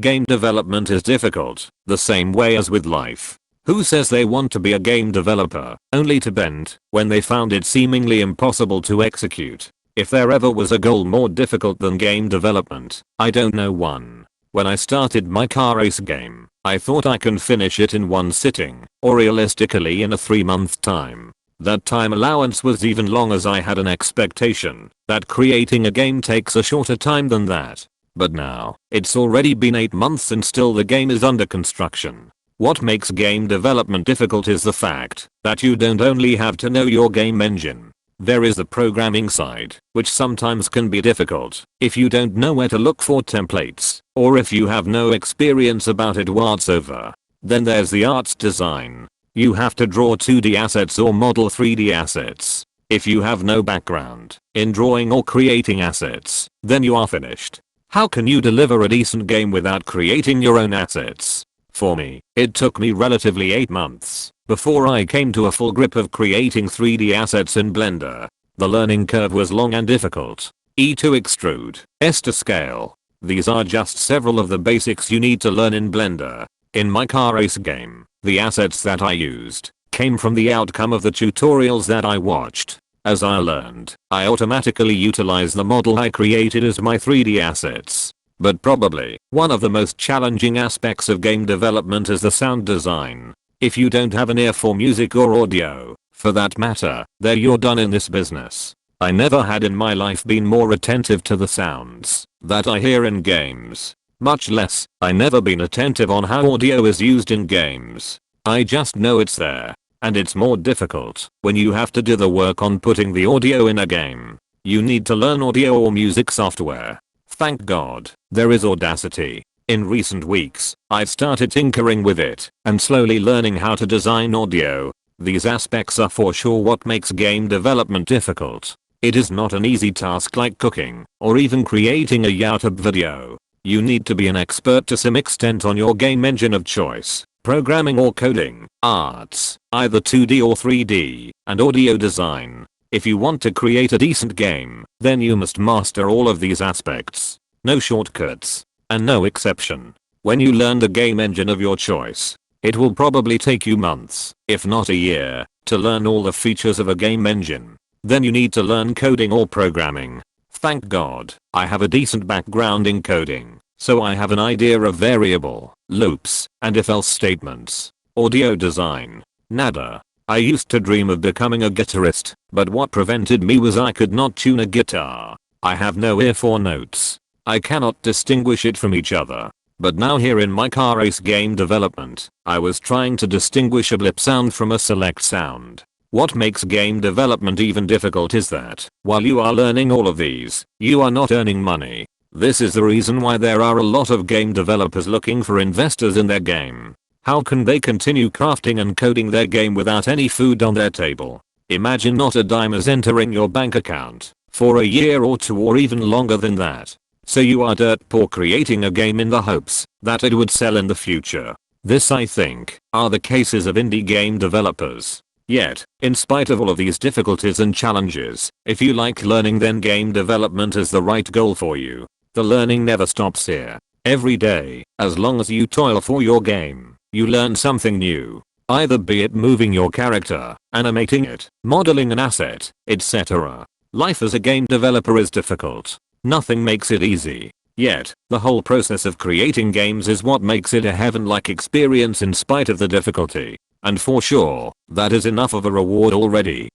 Game development is difficult, the same way as with life. Who says they want to be a game developer, only to bend, when they found it seemingly impossible to execute? If there ever was a goal more difficult than game development, I don't know one. When I started my car race game, I thought I can finish it in one sitting, or realistically in a 3-month time. That time allowance was even long as I had an expectation that creating a game takes a shorter time than that. But now, it's already been 8 months and still the game is under construction. What makes game development difficult is the fact that you don't only have to know your game engine. There is the programming side, which sometimes can be difficult if you don't know where to look for templates, or if you have no experience about it whatsoever. Then there's the arts design. You have to draw 2D assets or model 3D assets. If you have no background in drawing or creating assets, then you are finished. How can you deliver a decent game without creating your own assets? For me, it took me relatively 8 months before I came to a full grip of creating 3D assets in Blender. The learning curve was long and difficult. E to extrude, S to scale. These are just several of the basics you need to learn in Blender. In my car race game, the assets that I used came from the outcome of the tutorials that I watched. As I learned, I automatically utilized the model I created as my 3D assets. But probably, one of the most challenging aspects of game development is the sound design. If you don't have an ear for music or audio, for that matter, then you're done in this business. I never had in my life been more attentive to the sounds that I hear in games. Much less, I never been attentive on how audio is used in games. I just know it's there. And it's more difficult when you have to do the work on putting the audio in a game. You need to learn audio or music software. Thank God, there is Audacity. In recent weeks, I've started tinkering with it and slowly learning how to design audio. These aspects are for sure what makes game development difficult. It is not an easy task like cooking or even creating a YouTube video. You need to be an expert to some extent on your game engine of choice, programming or coding, arts, either 2D or 3D, and audio design. If you want to create a decent game, then you must master all of these aspects. No shortcuts. And no exception. When you learn the game engine of your choice, it will probably take you months, if not a year, to learn all the features of a game engine. Then you need to learn coding or programming. Thank God, I have a decent background in coding, so I have an idea of variable, loops, and if-else statements. Audio design. Nada. I used to dream of becoming a guitarist, but what prevented me was I could not tune a guitar. I have no ear for notes. I cannot distinguish it from each other. But now here in my car race game development, I was trying to distinguish a blip sound from a select sound. What makes game development even difficult is that, while you are learning all of these, you are not earning money. This is the reason why there are a lot of game developers looking for investors in their game. How can they continue crafting and coding their game without any food on their table? Imagine not a dime is entering your bank account for a year or two or even longer than that. So you are dirt poor creating a game in the hopes that it would sell in the future. This, I think, are the cases of indie game developers. Yet, in spite of all of these difficulties and challenges, if you like learning, then game development is the right goal for you. The learning never stops here. Every day, as long as you toil for your game, you learn something new. Either be it moving your character, animating it, modeling an asset, etc. Life as a game developer is difficult. Nothing makes it easy. Yet, the whole process of creating games is what makes it a heaven-like experience in spite of the difficulty. And for sure, that is enough of a reward already.